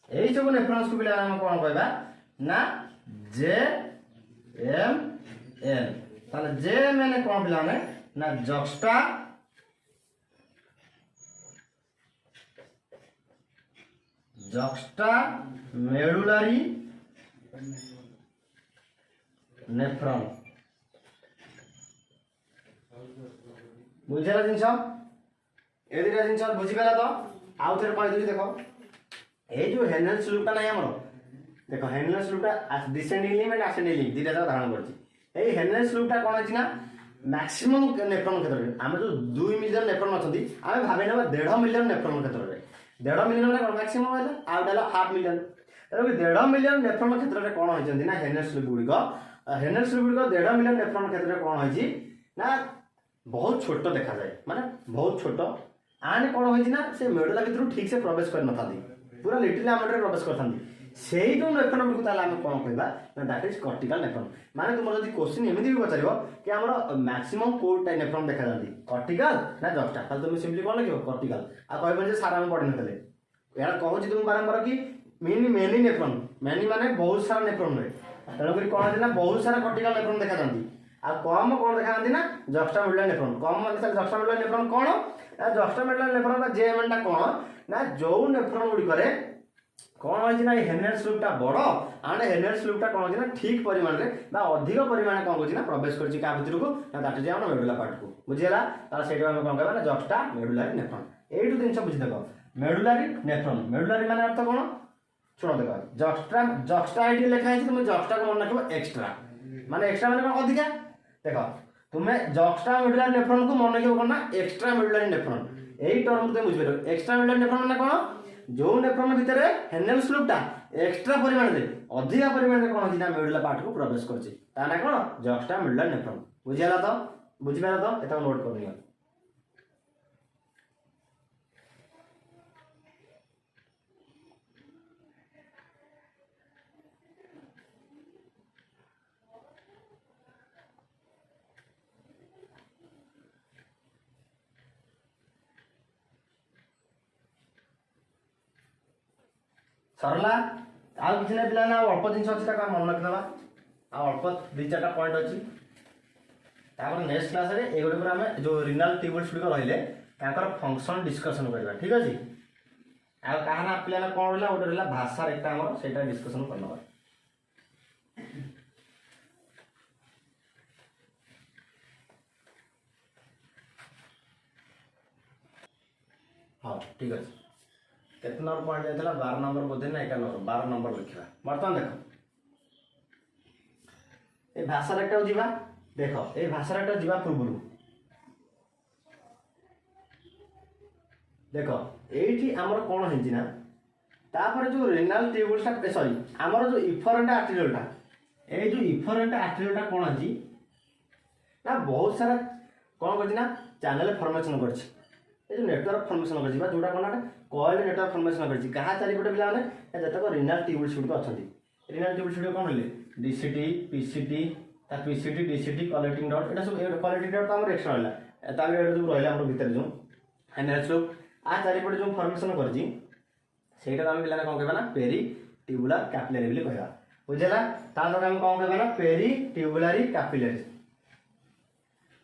यही सब नेफ्रॉन्स को पिला हम कौन कहबा ना जे एम एन ताले जे एम एन कौन पिला ना जक्स्टा मेडुलारी नेफ्रॉन बुझला जिंस ए दिरा जिंस बुझी गला तो आउ थरे कहि देली देखो ए जो हेनेल्स लूपटा नहीं हमरो देखो हेनेल्स लूपटा descending limb and ascending limb दिटा जा धारण करछि ए हेनेल्स लूपटा कोन अछि ना मैक्सिमम नेफ्रॉन क्षेत्र रे हम जो 2 मिलियन नेफ्रॉन अछंती हम भाबे ना 1.5 मिलियन नेफ्रॉन क्षेत्र रे 1.5 मिलियन माने कोन मैक्सिमम हैला आउट हैला हाफ मिलियन तरो 1.5 मिलियन नेफ्रॉन क्षेत्र रे कोन होइछंती ना हेनेल्स लूप गुडी को हेनेल्स लूप गुडी को 1.5 मिलियन नेफ्रॉन क्षेत्र रे कोन होइछि ना बहुत छोट देखा जाए माने बहुत छोट आने कोन होइछि ना से मेडुला भितर ठीक से प्रवेश कर नथादी पूरा लिटिल अमाउंट रे प्रवेश करथांदी सेही जो नेफ्रॉन को ताला हम कोन कहबा ना दैट इज कॉर्टिकल नेफ्रॉन माने तुम जदी क्वेश्चन एमिति भी पचारिबो कि हमर मैक्सिमम कोड टाइप नेफ्रॉन देखा जांदी कॉर्टिकल ना जस्टा ताल तुम सिंपली कोन लिखो कॉर्टिकल आ कहबो जे सारा हम पढि नथले यार कहूची तुम बारंबार कि मेनी नेफ्रॉन मेनी माने बहुत सारा नेफ्रॉन रे तनो करी कोन ना बहुत सारा कॉर्टिकल नेफ्रॉन देखा जांदी आ कम कोन देखा जांदी ना जस्टा मेडुला नेफ्रॉन कम माने जस्टा मेडुला नेफ्रॉन कोन जस्टा मेडुला नेफ्रॉन का जेएमएन टा कोन ना जो नेफ्रॉन गुडी करे कौन होइछि ना हेनेल्स लूपटा बड़ आंड हेनेल्स लूपटा कौन होइछि ना ठीक परिमाण रे बा अधिक परिमाण कौन होइछि ना प्रवेश करछि का भितर को ना दैट इज हमर मेडुला पार्ट को बुझियला तार सेटा हम कोन कहबा ना जस्टा मेडुलारी नेफ्रॉन एटु दिन सब बुझि देखो मेडुलारी नेफ्रॉन मेडुलारी माने अर्थ कोन सुनो देखो जस्टा आईडी लिखा है तुम जस्टा को मन रखबो एक्स्ट्रा माने कोन अधिका देखो तुमे जस्टा मेडुलारी नेफ्रॉन को मन रखबो कोन ना एक्स्ट्रा मेडुलारी नेफ्रॉन एई टर्म तुम बुझिबो एक्स्ट्रा मेडुलारी नेफ्रॉन माने कोन जो नेफ्रॉन भीतर हेनेल्स लूपटा एक्स्ट्रा परिमाण रे अधिक परिमाण रे कोन होइना मेडुला पार्ट को प्रवेश करछि ताना कोन जस्टा मेडुला नेफ्रॉन बुझियाला तो बुझिबाला तो एता नोट करनियो सरला आउ किछ नै पिला ना अल्प जिंस अछि ता मन रखनवा आ अल्प 2-4 पॉइंट अछि तापर नेक्स्ट क्लास रे ए गुडी पर हमें जो रिनल ट्यूब्यूल्स गुडी रहले ताकर फंक्शन डिस्कशन करबा ठीक अछि आ कहाना पिला ना कोन रहला ओडे रहला भाषा एकटा हमर सेटा डिस्कशन करनवा हां ठीक अछि कितना नंबर पॉइंट जायतला 12 नंबर बोधे ना 12 नंबर लिखा बर्तमान देखो ए भाषा रेटा जीवा देखो ए भाषा रेटा जीवा पूर्व देख ये आमर कौन है तापर जो रेनाल ट्यूबुलटा सॉरी आमर जो इफरेंट आर्टेरियलटा ये जो इफरेंट आर्टेरियलटा कौन है ना बहुत सारा कौन करना चैनल फॉर्मेशन कर जो नेटवर्क फॉर्मेशन कर जोटा कौन कॉइल नेटवर्क फॉर्मेशन कर क्या चारिपटे पे जितक रिनाल ट्यूबुल्स गुड़िक अच्छा रिनाल ट्यूबुल्स गुड़िक कौन है DCT PCT PCT DCT collecting डट ये सब कलेक्टिंग डट तो आम एक्सट्रा रहा जो रहा भितर जो हैंडल स्लूप आ चारिपटे जो फॉर्मेशन करटा आम पे कौन कहना पेरी ट्यूबुलर कैपिलरी बोली कहवा बुझेगा तार आम कौन कहना पेरी ट्यूबुलरी कैपिलरी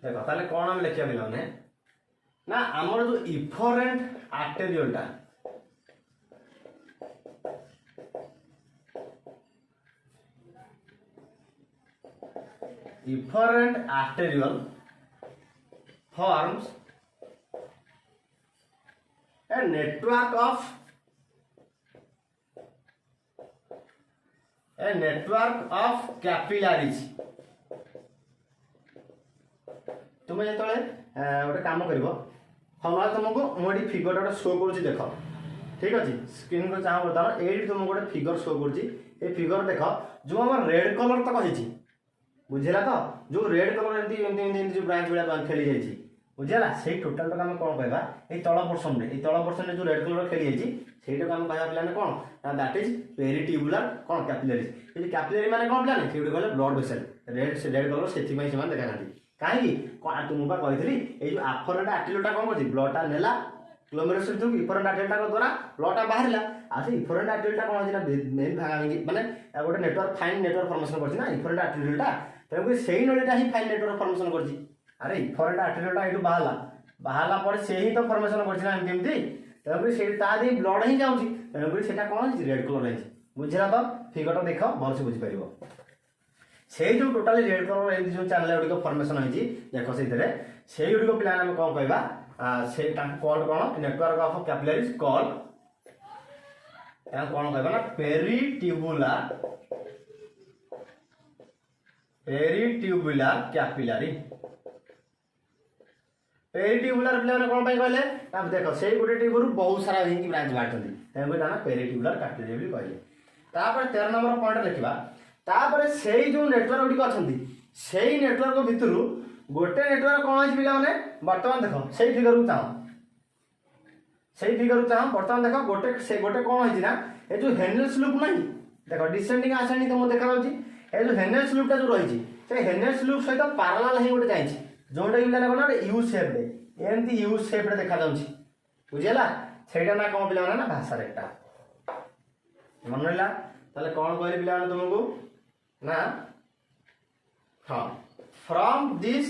देख ताले कौन आम लिखा पे ना आमर जो इफरेंट आर्टेरियलटा efferent arteriole forms a network of capillaries तुम जो गोटे कम कर तुमको मुझे फिगर गोटे शो कर देख ठीक अच्छे स्क्रीन को चाह बर्तमान ये तुमको गोटे फिगर शो कर फिगर देख जो आम रेड कलर तक है बुझेगा तो जो रेड कलर एमती जो ब्रांच भाया खेली जाइए बुझेगा से टोटाल आम कौन कहवा ये तल पोर्सन में तल पोर्सन में जो रेड कलर खेली जाइए से आम कह पे कौन ना दैट इज पेरी ट्यूबुलर कौन कैपिलरीज ये कैपिलरी माने कौन पे से कहले ब्लड वेसल रेड कलर से देखा कहीं तुमको कही ये जो आफरेंट आर्टेरियलटा कौन कर ब्लडटा नेला ग्लोमेरुलस थ्रू इफरेंट आर्टेरियलटा द्वारा ब्लडटा बाहर आ से इफरेंट आर्टेरियलटा कौन है मेन भागा माने गोटे नेटवर्क फाइन नेटवर्क फॉर्मेशन करछि ना इफरेंट आर्टेरियलटा तेणुक से नलीटा ही फाइन नेटवर्क फॉर्मेशन करछि अरे इफरेंट आर्टेरियलटा ये बाहला पर से ही तो फॉर्मेशन करछि ना एमती तेणुक से ब्लड ही जाऊँगी तेणुक से कौन है रेड कलर है बुझेगा तो फिगरटा देख भलसे बुझीपर से जो टोटाली रेड कलर एमती जो चैनल गुड़िक फॉर्मेशन होती देख से गुड़िक पे कौन कहवा से कॉल कौन नेटवर्क ऑफ कैपिलरीज कॉल कौन कहवा ना peritubular capillary peritubular पे कौन कहले देख से गोटे ट्यूबर बहुत सारा ब्रांच बाहर पेरी ट्यूबुलर कैपिलरी भी कहले 13 नंबर पॉइंट लिखा तापर से जो नेटवर्क गुड़िक अच्छा से नेटवर्क भितर गोटे नेटवर्क कौन है पे बर्तमान देख से फिगर को चाह बर्तमान देख गोटे से गोटे कौन है ये जो हेनेल स्लूप नहीं देख डिसेंडिंग आसेंडिंग तुमको देखा ये जो हेनेल स्लूपटा जो रही से हेनेल स्लूप सहित पैरेलल ही गोटे जाइए जोटा कि कौन यू सेप्रे एमती यू सेप्रे देखा बुझेगा से ना कौन पे ना भाषा रेखा मन रहा ताले कौन कहले पे तुमको ना हाँ from this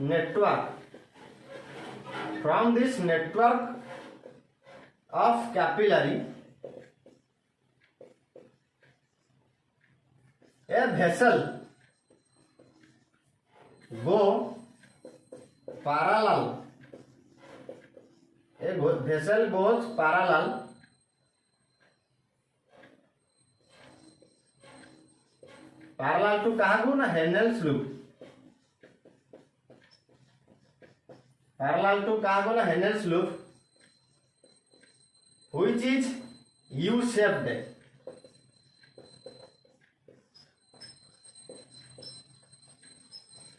network of capillary a vessel go parallel vessel goes parallel to कहाँ को ना हेनेल स्लूप parallel to कहाँ को ना हेनेल sloop which is U shaped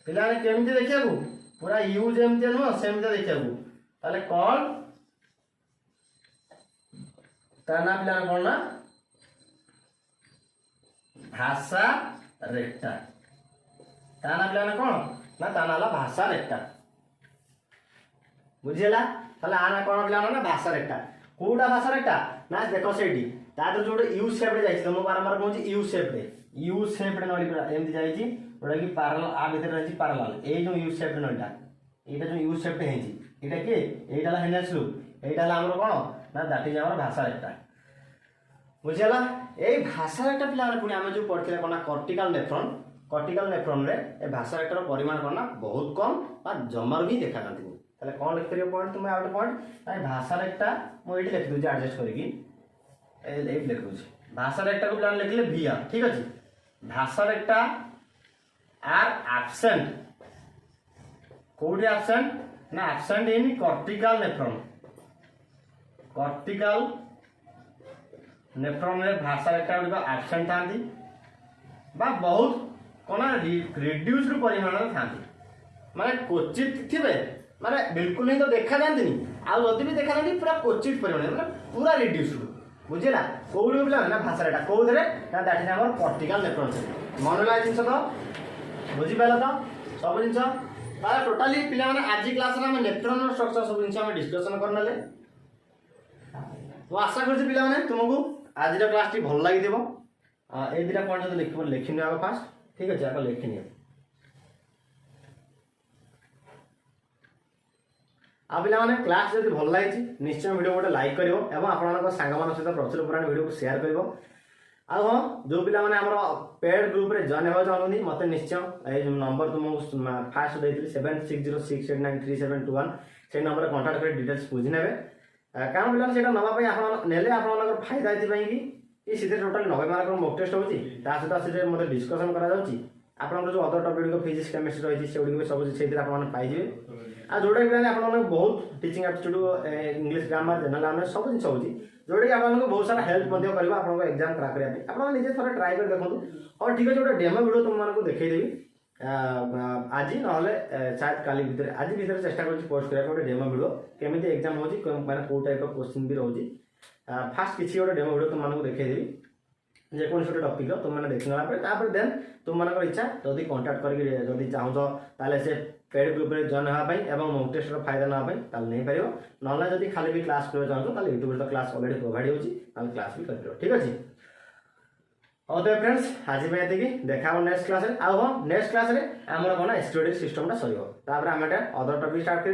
पिला ने केमती देखिया को पूरा यू जेमती नुह सेमती देखिया को ताले कौन ताना पिला कौन ना भाषा रेखा ताना पिला कौन ना ताना ला भाषा रेखा बुझेला ताले आना कौन पिला ना भाषा रेखा कोटा भाषा रेखा ना देखो सेठी तादर जो यू शेप जाइए तुम बारंबार कहूँ यू शेप नली एमती जाइए जोटा कि पैरेलल आ भीतर रही पैरेलल ये जो यू शेप नलीटा यहाँ जो यू शेप है किए यहाँ हेनेल स्लूप यहाँ आमर कौन ना दैट इज आमर भाषा रेखा बुझेगा यही भाषा रेखा पे पुणी आम जो पढ़ते कौन कर्टिकल नेफ्रॉन रे भाषा रेखार परिमाण कौन ना बहुत कम जमार भी देखा जाती ताले कौन लिख पार पॉइंट तुम आउट पॉइंट भाषा रेखा मुझे लिखी दूसरी एडजस्ट करके लिख दूसरी भाषा रेखा को प्लान लिखले भी ठीक अच्छे भाषा रेखा आर एब्सेंट कौटी एब्सेंट ना absent in cortical nephron रे भाषा रेखा गुड़िक absent था बा बहुत कौन रिड्यूस परिमाण था माने क्वचित थे माने बिल्कुल ही तो देखा जाती आदि भी देखा जाती पूरा क्वचित परिमाण माने पूरा रिड्यूस बुझेगा कौड़ी बोला ना भाषा रेखा कौन that is our cortical nephron मनला जिन तो बुझीपार तो सब जिन टोटाली पिला आज क्लास में नेफ्रॉन स्ट्रक्चर सब जिन डिस्कसन करने तो आशा कर पे तुमको आज क्लास टी भल लगी ये दुटा पॉइंट जो लिख लिखिनि आग फास्ट ठीक अच्छे आगे लिखिनि आ पे क्लास जब भल लगी निश्चय वीडियो गोटे लाइक कर सांग सहित प्रचुर परिमाण वीडियो को शेयर कर हाँ जो पिला पेड ग्रुप रे जॉइन होगा चाहते मत निश्चय ये नंबर तुमको फास्ट देती 7606893721 से नंबर कांटेक्ट कर डिटेल्स बुझी ने कारण पिला से नापी आप फायदा ये सीधे टोटाल 90 मार्क मॉक टेस्ट होती सहित मतलब डिस्कसन करा आपंकर जो अदर टॉपिक फिजिक्स केमिस्ट्री रही से सब से पाइबे आ जोटा कि आप बहुत teaching aptitude English grammar general knowledge सब जिन होती जोटा कि आपको बहुत सारा हेल्प कर एग्जाम क्रैक करने आप निजे थोड़ा ट्राए कर देखो और ठीक है गोटे डेमो वीडियो तुमको देखदेवी आज ना शायद काली भितर आज भितर चेष्टा कर पोस्ट करा गोटे डेमो वीडियो केमी एग्जाम हो मैंने कौ टाइप क्वेश्चन भी रोचे फास्ट किसी गोटे डेमो वीडियो तुमको देखदेवी जेको गोटे टॉपिक तुमने देखने देन तुम इच्छा जदि कांटेक्ट करके चाहूँ ताले से पेड ग्रुप रे जॉइन होगापी और मॉक टेस्ट फायदा नापी नहीं पार ना जब खाली भी क्लास करना चाहूँ तो यूट्यूब तो क्लास अलरेडी प्रोवाइड होती क्लास भी कर ठीक अच्छे हाँ तो फ्रेंड्स आज ये देखा नेक्स्ट क्लास हाँ नेक्स्ट क्लास आम कौन एस्टोडिक सिस्टम सर अदर टॉपिक स्टार्ट करवा